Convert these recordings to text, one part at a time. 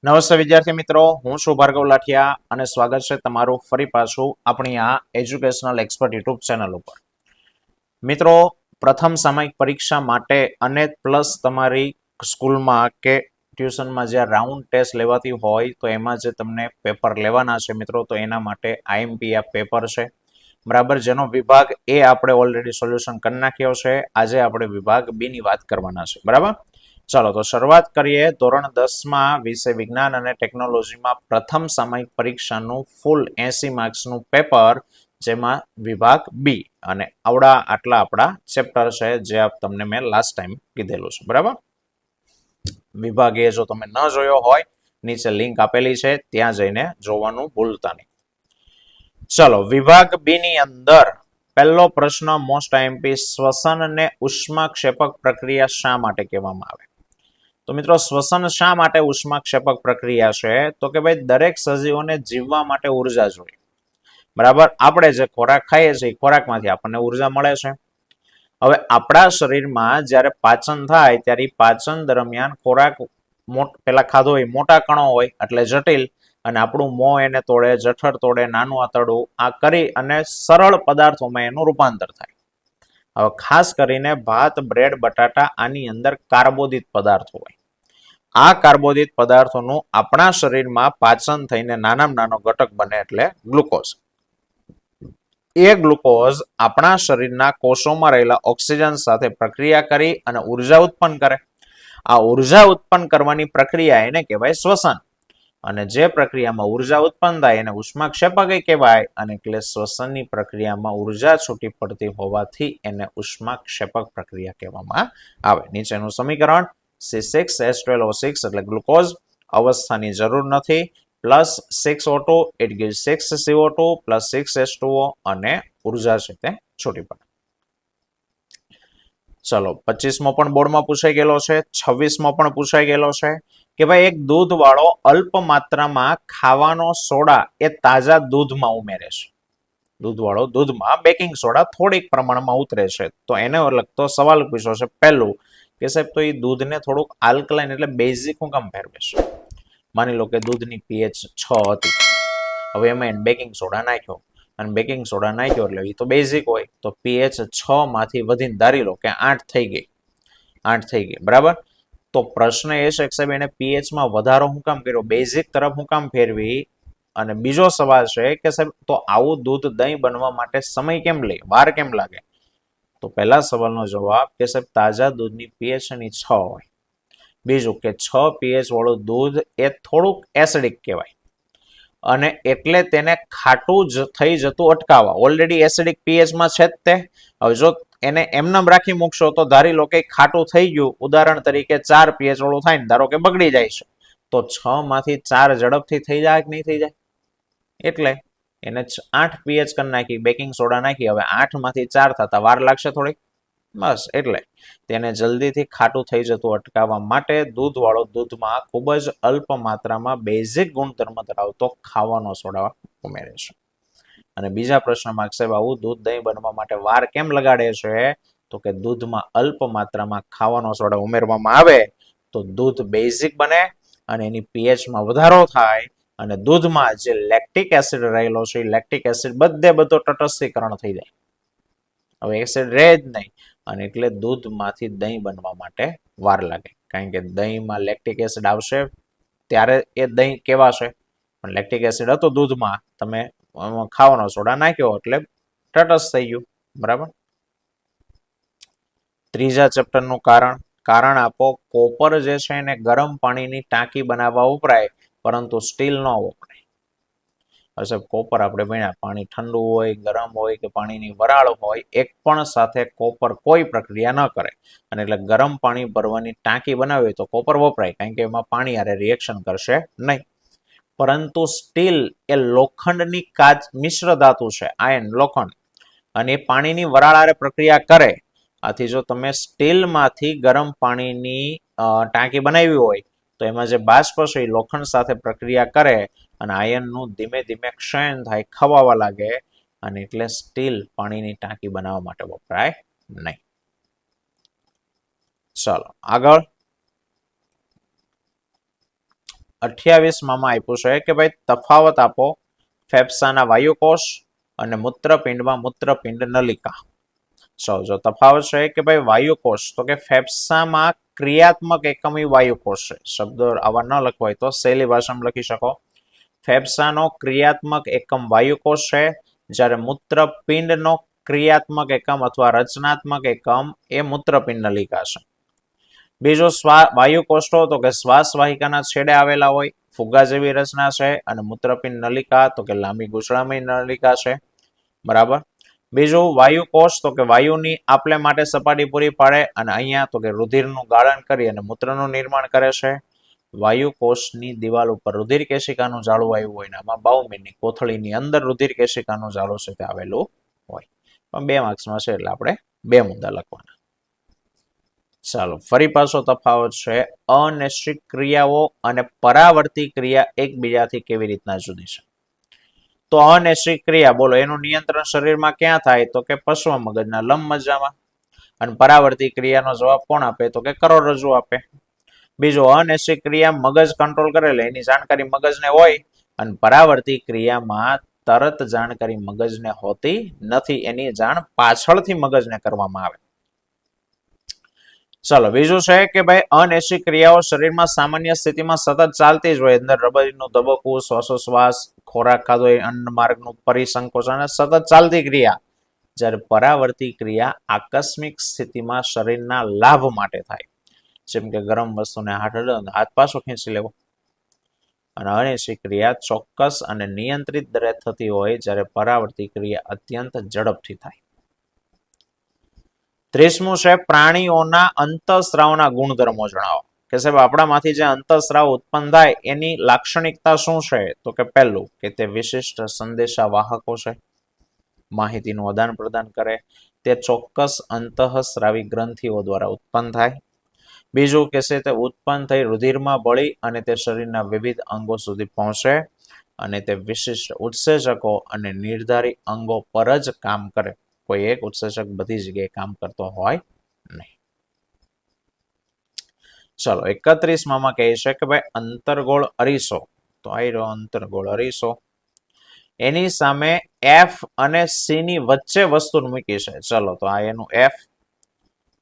નમસ્તે વિદ્યાર્થી મિત્રો, હું છું ભાર્ગવ લાઠિયા અને સ્વાગત છે તમારું ફરી પાછું આપણી આ એજ્યુકેશનલ એક્સપર્ટ યુટ્યુબ ચેનલ ઉપર. મિત્રો, પ્રથમ સામયિક પરીક્ષા માટે અને પ્લસ તમારી સ્કૂલમાં કે ટ્યુશનમાં જે રાઉન્ડ ટેસ્ટ લેવાતી હોય તો એમાં જે તમને પેપર લેવાના છે મિત્રો, તો એના માટે આઈએમપી આ પેપર છે બરાબર, જેનો વિભાગ એ આપણે ઓલરેડી સોલ્યુશન કરી નાખ્યો છે. આજે આપણે વિભાગ બી ની વાત કરવાના છે બરાબર. ચાલો તો શરૂઆત કરીએ. ધોરણ 10માં વિષય વિજ્ઞાન અને ટેકનોલોજીમાં પ્રથમ સામયિક પરીક્ષાનું ફૂલ 80 માર્ક્સનું પેપર, જેમાં વિભાગ બી અને આવડા આટલા આપણા ચેપ્ટર છે જે તમને મેં લાસ્ટ ટાઈમ કીધેલું છે બરાબર. વિભાગ એ જો તમે ન જોયો હોય, નીચે લિંક આપેલી છે, ત્યાં જઈને જોવાનું ભૂલતા નહીં. ચલો, વિભાગ બી ની અંદર પહેલો પ્રશ્ન મોસ્ટ આઈએમપી, શ્વસન અને ઉષ્માક્ષેપક પ્રક્રિયા શા માટે કહેવામાં આવે? તો મિત્રો, શ્વસન શા માટે ઉષ્માક્ષેપક પ્રક્રિયા છે? તો કે ભાઈ દરેક સજીવોને જીવવા માટે ઉર્જા જોઈએ બરાબર. આપણે જે ખોરાક ખાઈએ છીએ ખોરાકમાંથી આપણને ઉર્જા મળે છે. હવે આપણા શરીરમાં જ્યારે પાચન થાય ત્યારે પાચન દરમિયાન ખોરાક પેલા ખાધો હોય મોટા કણો હોય એટલે જટિલ, અને આપણું મોં એને તોડે, જઠર તોડે, નાનું આંતરડું આ કરી અને સરળ પદાર્થોમાં એનું રૂપાંતર થાય. હવે ખાસ કરીને ભાત, બ્રેડ, બટાટા આની અંદર કાર્બોદિત પદાર્થો હોય. આ કાર્બોદિત પદાર્થોનું આપણા શરીરમાં પાચન થઈને નાનામાં નાનો ઘટક બને એટલે ગ્લુકોઝ. એ ગ્લુકોઝ આપણા શરીરના કોષોમાં રહેલા ઓક્સિજન સાથે પ્રક્રિયા કરી અને ઉર્જા ઉત્પન્ન કરે. આ ઉર્જા ઉત્પન્ન કરવાની પ્રક્રિયા એને કહેવાય શ્વસન, અને જે પ્રક્રિયામાં ઉર્જા ઉત્પન્ન થાય એને ઉષ્માક્ષેપક કહેવાય. અને એટલે શ્વસનની પ્રક્રિયામાં ઉર્જા છૂટી પડતી હોવાથી એને ઉષ્માક્ષેપક પ્રક્રિયા કહેવામાં આવે. નીચેનું સમીકરણ C6H12O6 એટલે ગ્લુકોઝ, અવસ્થાની જરૂર નથી, plus 6O2 it gives 6CO2 plus 6H2O અને ઉર્જા છે તે છૂટી પડે. ચલો, 25મો પણ બોર્ડમાં પૂછાઈ ગયેલો છે, 26મો પણ પૂછાઈ ગયેલો છે કે ભાઈ એક દૂધ વાળો અલ્પ માત્રામાં ખાવાનો સોડા એ તાજા દૂધમાં ઉમેરે છે. દૂધ વાળો દૂધમાં બેકિંગ સોડા થોડીક પ્રમાણમાં ઉતરે છે, તો એને લગતો સવાલ પૂછ્યો છે. પહેલું કે સાહેબ તો એ દૂધને થોડુંક આલ્કલાઇન એટલે બેઝિક હું કામ ફેરવે છે? માની લો કે દૂધની pH 6 હતી, હવે એમાં બેકિંગ સોડા નાખ્યો, અને બેકિંગ સોડા નાખ્યો એટલે એ તો બેઝિક હોય, તો pH 6 માંથી વધીને ધારી લો કે 8 થઈ ગઈ બરાબર. તો પ્રશ્ન એ છે કે સાહેબ એને pH માં વધારો હું કામ કર્યો, બેઝિક તરફ હું કામ ફેરવી? અને બીજો સવાલ છે કે સાહેબ તો આવું દૂધ દહીં બનવા માટે સમય કેમ લે, વાર કેમ લાગે? તો પહેલા સવાલનો જવાબ કે સાહેબ તાજા દૂધની pH ની 6 હોય. બીજું કે 6 pH વાળું દૂધ એ થોડુંક એસિડિક કહેવાય, અને એટલે તેને ખાટું થઈ જતું અટકાવવા, ઓલરેડી એસિડિક pH માં છે જ તે. હવે જો એને એમનેમ રાખી મૂકશો તો ધારી લો કે ખાટું થઈ ગયું, ઉદાહરણ તરીકે 4 pH વાળું થાય ને ધારો કે બગડી જાય છે, તો 6 માંથી 4 ઝડપથી થઈ જાય કે નહીં થઈ જાય? એટલે એને 8 pH કરી નાખી, બેકિંગ સોડા નાખી, હવે 8 માંથી 4 થતા વાર લાગશે થોડી, બસ. એટલે તેને જલ્દીથી ખાટું થઈ જતું અટકાવવા માટે દૂધ વાળો દૂધમાં ખૂબ જ અલ્પ માત્રામાં બેઝિક ગુણધર્મ ધરાવતો ખાવાનો સોડા ઉમેરે છે. અને બીજા પ્રશ્નમાં સાહેબ આવું દૂધ દહીં બનવા માટે વાર કેમ લગાડે છે? તો કે દૂધમાં અલ્પ માત્રામાં ખાવાનો સોડા ઉમેરવામાં આવે તો દૂધ બેઝિક બને અને એની pH માં વધારો થાય, અને દૂધમાં જે લેક્ટિક એસિડ રહેલો છે એ લેક્ટિક એસિડ બધો તટસ્થીકરણ થઈ જાય. હવે એસિડ રહે જ નહીં, અને એટલે દૂધમાંથી દહીં બનવા માટે વાર લાગે, કારણ કે દહીંમાં લેક્ટિક એસિડ આવશે ત્યારે એ દહીં કહેવાશે. પણ લેક્ટિક એસિડ હતો દૂધમાં, તમે ખાવાનો સોડા નાખ્યો એટલે તટસ્થ થઈ ગયું બરાબર. ત્રીજા ચેપ્ટરનું કારણ આપો. કોપર જે છે એને ગરમ પાણીની ટાંકી બનાવવા વપરાય, પરંતુ સ્ટીલ ન વપરાય. હવે કોપર આપણે ભણ્યા, પાણી ઠંડુ હોય, ગરમ હોય કે પાણીની વરાળ હોય, એક પણ સાથે કોપર કોઈ પ્રક્રિયા ન કરે, અને એટલે ગરમ પાણી ભરવાની ટાંકી બનાવી હોય તો કોપર વપરાય, કારણ કે એમાં પાણી હારે રિએક્શન કરશે નહીં. પરંતુ સ્ટીલ એ લોખંડની કાચ મિશ્ર ધાતુ છે, આયન લોખંડ, અને એ પાણીની વરાળ હારે પ્રક્રિયા કરે. આથી જો તમે સ્ટીલમાંથી ગરમ પાણીની ટાંકી બનાવી હોય તો એમાં જે બાષ્પ છે એ લોખંડ સાથે પ્રક્રિયા કરે અને આયનનું ધીમે ધીમે ક્ષયન થાય, ખવાવા લાગે, અને એટલે સ્ટીલ પાણીની ટાંકી બનાવવા માટે વપરાય નહીં. ચાલો આગળ. 28 માં આપ્યું છે કે ભાઈ તફાવત આપો ફેફસાના વાયુકોષ અને મૂત્રપિંડમાં મૂત્રપિંડ નલિકા. જો તફાવત છે કે ભાઈ વાયુકોષ, તો કે ફેફસામાં ક્રિયાત્મક એકમ વાયુકોષ છે. શબ્દો આવા ન લખવા હોય તો સહેલી ભાષામાં લખી શકો. ફેફસાનો ક્રિયાત્મક એકમ વાયુકોષ છે, જ્યારે મૂત્રપિંડનો ક્રિયાત્મક એકમ અથવા રચનાત્મક એકમ એ મૂત્રપિંડ નલિકા છે. બીજો વાયુકોષો તો કે શ્વાસ વાહિકાના છેડે આવેલા હોય, ફુગ્ગા જેવી રચના છે, અને મૂત્રપિંડ નલિકા તો કે લાંબી ગૂંચળામય નલિકા છે. બરાબર. બીજું વાયુકોષ તો કે વાયુની આપલે માટે સપાટી પૂરી પાડે અને અહીંયા તો કે રુધિરનું ગાળણ કરી અને મૂત્રનું નિર્માણ કરે છે. વાયુકોષની દિવાલ ઉપર રુધિર કેશિકાનું જાળું આવ્યું હોય ને આમાં બાઉમીનની કોથળીની અંદર રુધિર કેશિકાનું જાળું છે તે આવેલું હોય. પણ 2 માર્ક્સમાં છે એટલે આપણે 2 મુદ્દા લખવાના. ચાલો ફરી પાછો તફાવત છે. અનિશ્ચિત ક્રિયાઓ અને પરાવર્તી ક્રિયા એકબીજાથી કેવી રીતના જુદી છે? તો અનિશ્ચિત ક્રિયા બોલો, એનું નિયંત્રણ શરીરમાં ક્યાં થાય? તો કે પશ્વ મગજના લંબમજ્જામાં. અને પરાવર્તી ક્રિયાનો જવાબ કોણ આપે? તો કે કરોડરજ્જુ આપે. બીજો અનિશ્ચિત ક્રિયા મગજ કંટ્રોલ કરેલે, એની જાણકારી મગજને હોય, અને પરાવર્તી ક્રિયામાં તરત જાણકારી મગજને હોતી નથી, એની જાણ પાછળથી મગજને કરવામાં આવે. ચલો બીજું છે કે ભાઈ અનિશ્ચિત ક્રિયાઓ શરીરમાં સામાન્ય સ્થિતિમાં સતત ચાલતી જ હોય. અંદર રબરનું ધબકવું, શ્વાસોશ્વાસ, ખોરાક ખાધો, અન્ન માર્ગનું પરિસંકોચન સતત ચાલતી ક્રિયા. જ્યારે પરાવર્તી ક્રિયા આકસ્મિક સ્થિતિમાં શરીરના લાભ માટે થાય. જેમ કે ગરમ વસ્તુને હાથ પાછો ખેંચી લેવો. અને અનિશ્ચિત ક્રિયા ચોક્કસ અને નિયંત્રિત દરે થતી હોય, જ્યારે પરાવર્તી ક્રિયા અત્યંત ઝડપથી થાય. 30મું છે પ્રાણીઓના અંતઃસ્રાવના ગુણધર્મો જણાવો. કે સાહેબ આપણામાંથી જે અંતઃસ્રાવ ઉત્પન્ન થાય એની લાક્ષણિકતા શું છે? તો કે પહેલું કે તે વિશિષ્ટ સંદેશા વાહકો છે, માહિતીનું આદાન પ્રદાન કરે, તે ચોક્કસ અંતઃસ્રાવી ગ્રંથિઓ દ્વારા ઉત્પન્ન થાય. બીજું કે છે તે ઉત્પન્ન થઈ રુધિરમાં ભળી અને તે શરીરના વિવિધ અંગો સુધી પહોંચે અને તે વિશિષ્ટ ઉત્સેચકો અને નિર્ધારિત અંગો પર જ કામ કરે. કોઈ એક ઉત્સેચક બધી જગ્યાએ કામ કરતો હોય નહીં. ચલો 31માં કહે છે કે ભાઈ અંતર્ગોળ અરીસો. તો આ રહ્યો અંતર્ગોળ અરીસો. એની સામે F અને C ની વચ્ચે વસ્તુ મૂકી છે. ચલો તો આ એનું F,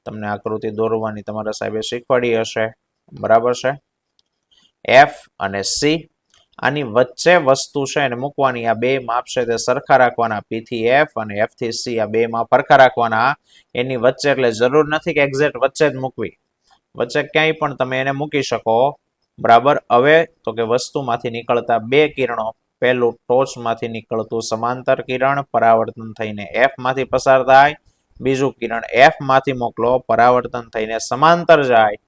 તમને આકૃતિ દોરવાની તમારા સાહેબે શીખવાડી હશે. બરાબર છે. F અને C, આની વચ્ચે વસ્તુ છે એને મૂકવાની. આ 2 માપ છે તે સરખા રાખવાના. P થી F અને F થી C આ 2 માપ સરખા રાખવાના. એની વચ્ચે એટલે જરૂર નથી કે એક્ઝેક્ટ વચ્ચે જ મૂકવી, વચ્ચે ક્યાંય પણ તમે એને મૂકી શકો. બરાબર. હવે તો કે વસ્તુમાંથી નીકળતા 2 કિરણો, પહેલું ટોચમાંથી નીકળતું સમાંતર કિરણ પરાવર્તન થઈને F માંથી પસાર થાય, બીજું કિરણ F માંથી મોકલો, પરાવર્તન થઈને સમાંતર જાય,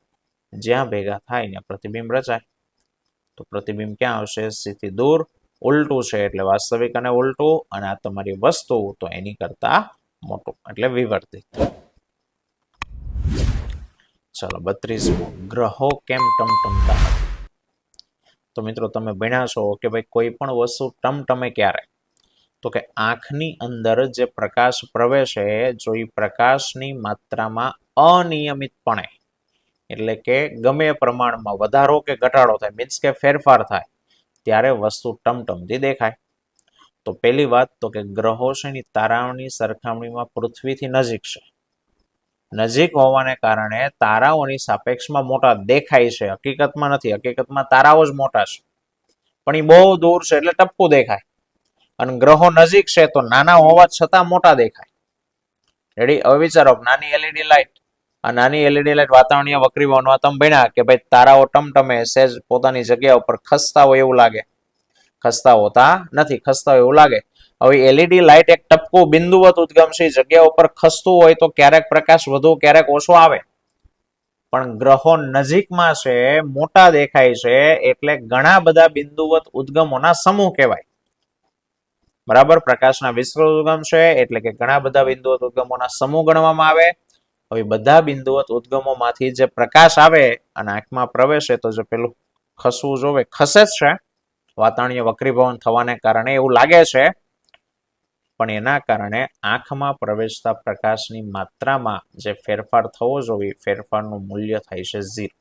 જ્યાં ભેગા થાય ને પ્રતિબિંબ રચાય. તો પ્રતિબિંબ ક્યાં આવશે? C થી દૂર. ઉલટું છે એટલે વાસ્તવિક અને ઉલટું, અને આ તમારી વસ્તુ તો એની કરતા મોટું એટલે વિવર્તિત. ચલો 32મો, ગ્રહો કેમ ટમટમતા નથી? તો મિત્રો તમે ભણ્યા છો કે ભાઈ કોઈ પણ વસ્તુ ટમટમે ક્યારે? તો કે આંખની અંદર જે પ્રકાશ પ્રવેશે, જો એ પ્રકાશની માત્રામાં અનિયમિતપણે એટલે કે ગમે પ્રમાણમાં વધારો કે ઘટાડો થાય, મીન્સ કે ફેરફાર થાય, ત્યારે વસ્તુ ટમટમતી દેખાય. તો પહેલી વાત તો કે ગ્રહો છે ની તારાઓની સરખામણીમાં પૃથ્વીથી નજીક છે. નજીક હોવાને કારણે તારાઓની સાપેક્ષમાં મોટા દેખાય છે. હકીકતમાં નથી, હકીકતમાં તારાઓ જ મોટા છે, પણ એ બહુ દૂર છે એટલે ટપકું દેખાય. અને ગ્રહો નજીક છે તો નાના હોવા છતાં મોટા દેખાય. રેડી? હવે વિચારો, નાની એલઈડી લાઇટ, આ નાની એલઈડી લાઇટ વાતાવરણીય વક્રીભાવમાં તમે ભણ્યા કે ભાઈ તારાઓ ટમટમે સહેજ પોતાની જગ્યા ઉપર ખસતા હોય એવું લાગે, ખસતા હોતા નથી, ખસતા હોય એવું લાગે. હવે એલઈડી લાઇટ એક ટપકું બિંદુવત ઉદ્ગમશી જગ્યા ઉપર ખસતું હોય તો ક્યારેક પ્રકાશ વધુ ક્યારેક ઓછો આવે. પણ ગ્રહો નજીકમાં છે, મોટા દેખાય છે, એટલે ઘણા બધા બિંદુવત ઉદ્ગમોના સમૂહ કહેવાય. બરાબર? પ્રકાશના વિસ્તૃત ઉદ્ગમ છે એટલે કે ઘણા બધા બિંદુવત ઉદ્ગમોના સમૂહ ગણવામાં આવે. હવે બધા બિંદુવત ઉદ્ગમોમાંથી જે પ્રકાશ આવે અને આંખમાં પ્રવેશે તો જો પેલું ખસવું જોવે, ખસે જ છે, વાતાવરણીય વક્રીભવન થવાને કારણે એવું લાગે છે, પણ એના કારણે આંખમાં પ્રવેશતા પ્રકાશની માત્રામાં જે ફેરફાર થવો જોઈએ, ફેરફારનું મૂલ્ય થાય છે 0.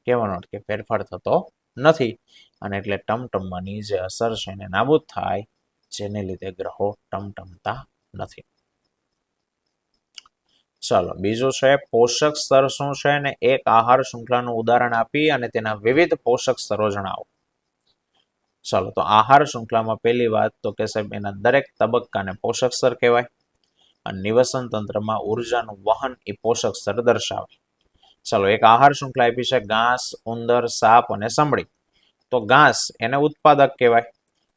કહેવાનો કે ફેરફાર થતો નથી અને એટલે ટમટમવાની જે અસર છે એને નાબૂદ થાય, જેને લીધે ગ્રહો ટમટમતા નથી. ચાલો બીજું છે પોષક સ્તર શું છે ને એક આહાર શૃંખલાનું ઉદાહરણ આપી અને તેના વિવિધ પોષક સ્તરો જણાવો. ચાલો તો આહાર શૃંખલામાં પહેલી વાત તો કે સાહેબ એના દરેક તબક્કાને પોષક સ્તર કહેવાય અને નિવસન તંત્રમાં ઉર્જાનું વહન એ પોષક સ્તર દર્શાવે. ચાલો એક આહાર શૃંખલા આપી છે ઘાસ, ઉંદર, સાપ અને સમડી. તો ઘાસ એને ઉત્પાદક કહેવાય,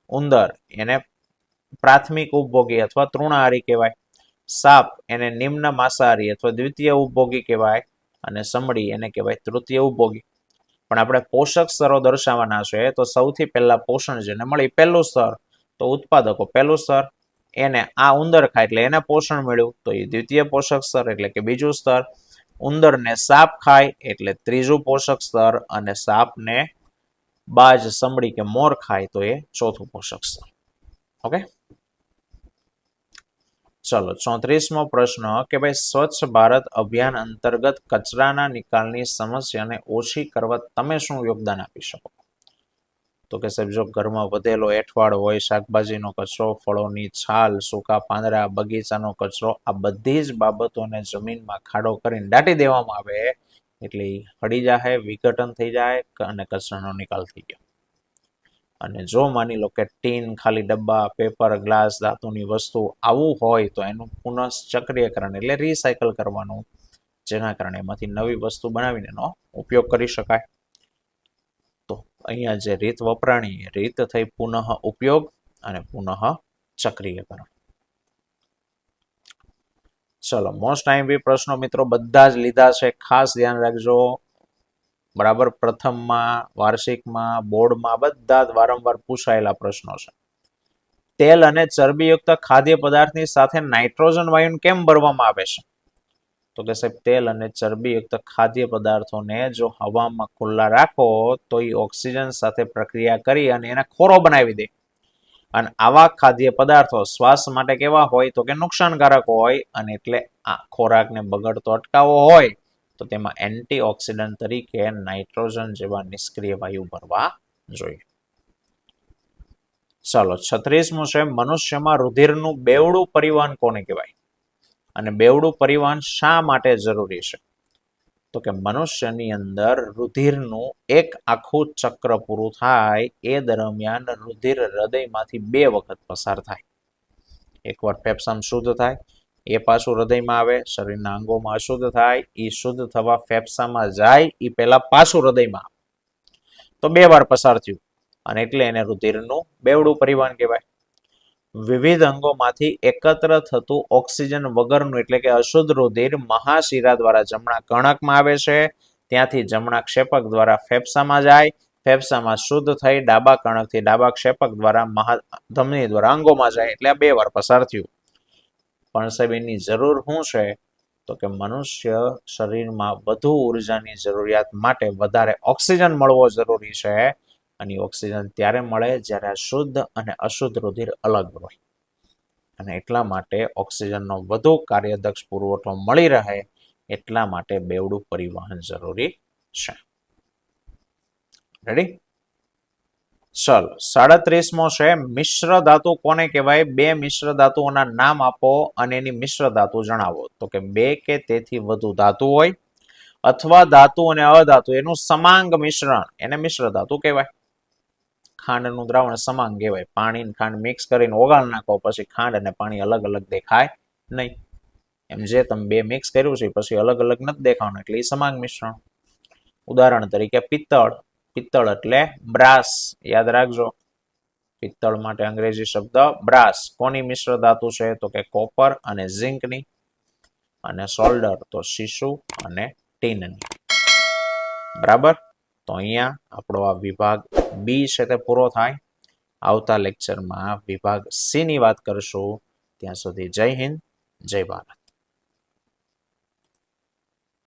ઉંદર એને પ્રાથમિક ઉપભોગી અથવા તૃણાહારી કહેવાય, સાપ એને નિમ્ન માંસાહારી અથવા દ્વિતીય ઉપભોગી કહેવાય અને સમડી એને કહેવાય તૃતીય ઉપભોગી. પણ આપણે પોષક સ્તરો દર્શાવવાના છે તો સૌથી પહેલા પોષણ જેને મળી પહેલું સ્તર તો ઉત્પાદકો પહેલું સ્તર, એને આ ઉંદર ખાય એટલે એને પોષણ મળ્યું તો એ દ્વિતીય પોષક સ્તર એટલે કે બીજું સ્તર. ઉંદરને સાપ ખાય એટલે ત્રીજું પોષક સ્તર અને સાપને બાજ, સમડી કે મોર ખાય તો એ ચોથું પોષક સ્તર. ઓકે, ચલો 34મો પ્રશ્ન કે ભાઈ સ્વચ્છ ભારત અભિયાન અંતર્ગત કચરાના નિકાલની સમસ્યાને ઓછી કરવા તમે શું યોગદાન આપી શકો? તો કે સાહેબ જો ઘરમાં વધેલો એઠવાડ હોય, શાકભાજીનો કચરો, ફળોની છાલ, સૂકા પાંદડા, બગીચાનો કચરો, આ બધી જ બાબતોને જમીનમાં ખાડો કરીને દાટી દેવામાં આવે એટલે હળી જાય, વિઘટન થઈ જાય અને કચરાનો નિકાલ થઈ ગયો. અને જો માની લો કે ટીન, ખાલી ડબ્બા, પેપર, ગ્લાસ, ધાતુની વસ્તુ આવું હોય તો એનું પુનઃચક્રીયકરણ એટલે રિસાયકલ કરવાનું, જેના કારણે એમાંથી નવી વસ્તુ બનાવીને એનો ઉપયોગ કરી શકાય. તો અહીંયા જે રીત વપરાણી રીત થઈ પુનઃ ઉપયોગ અને પુનઃ ચક્રીયકરણ. ચલો મોસ્ટ આઈએમપી પ્રશ્નો મિત્રો બધા જ લીધા છે, ખાસ ધ્યાન રાખજો. બરાબર, પ્રથમમાં, વાર્ષિકમાં, બોર્ડમાં બધા જ વારંવાર પૂછાયેલા પ્રશ્નો છે. તેલ અને ચરબીયુક્ત ખાદ્ય પદાર્થની સાથે નાઇટ્રોજન વાયુ કેમ ભરવામાં આવે છે? તો કે સાહેબ તેલ અને ચરબીયુક્ત ખાદ્ય પદાર્થોને જો હવામાં ખુલ્લા રાખો તો એ ઓક્સિજન સાથે પ્રક્રિયા કરી અને એને ખોરો બનાવી દે. અને આવા ખાદ્ય પદાર્થો સ્વાસ્થ્ય માટે કેવા હોય તો કે નુકસાનકારક હોય અને એટલે આ ખોરાકને બગડતો અટકાવવો હોય તો તેમાં એન્ટીઓક્સિડન્ટ તરીકે નાઇટ્રોજન જેવા નિષ્ક્રિય વાયુ ભરવા જોઈએ. ચાલો 36મું છે મનુષ્યમાં રુધિરનું બેવડું પરિવહન કોને કહેવાય અને બેવડું પરિવહન શા માટે જરૂરી છે? તો કે મનુષ્યની અંદર રુધિરનું એક આખું ચક્ર પૂરું થાય એ દરમિયાન રુધિર હૃદયમાંથી 2 વખત પસાર થાય. એકવાર ફેફસામાં શુદ્ધ થાય એ પાછું હૃદયમાં આવે, શરીરના અંગોમાં અશુદ્ધ થાય, એ શુદ્ધ થવા ફેફસામાં જાય એ પહેલા પાછું હૃદયમાં આવે. તો 2 વાર પસાર થયું અને એટલે એને રુધિરનું બેવડું પરિવહન કહેવાય. વિવિધ અંગોમાંથી એકત્ર થતું ઓક્સિજન વગરનું એટલે કે અશુદ્ધ રુધિર મહાશિરા દ્વારા જમણા કર્ણકમાં આવે છે, ત્યાંથી જમણા ક્ષેપક દ્વારા ફેફસામાં જાય, ફેફસામાં શુદ્ધ થઈ ડાબા કર્ણકથી ડાબા ક્ષેપક દ્વારા મહાધમની દ્વારા અંગોમાં જાય એટલે આ 2 વાર પસાર થયું. પણ સાહેબ એની જરૂર શું છે? તો કે મનુષ્ય શરીરમાં વધુ ઉર્જાની જરૂરિયાત માટે વધારે ઓક્સિજન મળવો જરૂરી છે અને ઓક્સિજન ત્યારે મળે જ્યારે શુદ્ધ અને અશુદ્ધ રુધિર અલગ હોય અને એટલા માટે ઓક્સિજનનો વધુ કાર્યદક્ષ પુરવઠો મળી રહે એટલા માટે બેવડું પરિવહન જરૂરી છે. રેડી? ચલો 37મો છે મિશ્ર ધાતુ કોને કહેવાય? 2 મિશ્ર ધાતુઓના નામ આપો અને એની મિશ્ર ધાતુ જણાવો. તો કે 2 કે તેથી વધુ ધાતુ હોય અથવા ધાતુ અને અધાતુ એનું સમાંગ મિશ્રણ એને મિશ્ર ધાતુ કહેવાય. ખાંડનું દ્રાવણ સમાંગ કહેવાય. પાણી અને ખાંડ મિક્સ કરીને ઓગાળ નાખો પછી ખાંડ અને પાણી અલગ અલગ દેખાય નહીં. એમ જે તમે 2 મિક્સ કર્યું છે પછી અલગ અલગ નથી દેખાવાનું એટલે એ સમાંગ મિશ્રણ. ઉદાહરણ તરીકે પિત્તળ, પિત્તળ એટલે બ્રાસ, યાદ રાખજો. પિત્તળ માટે અંગ્રેજી શબ્દ બ્રાસ. કોની મિશ્ર ધાતુ છે? તો કે કોપર અને ઝિંકની. અને સોલ્ડર તો શીશુ અને ટીનની. બરાબર, તો અહીંયા આપણો આ વિભાગ બી છે તે પૂરો થાય. આવતા લેક્ચરમાં વિભાગ સી ની વાત કરશું. ત્યાં સુધી જય હિન્દ, જય ભારત.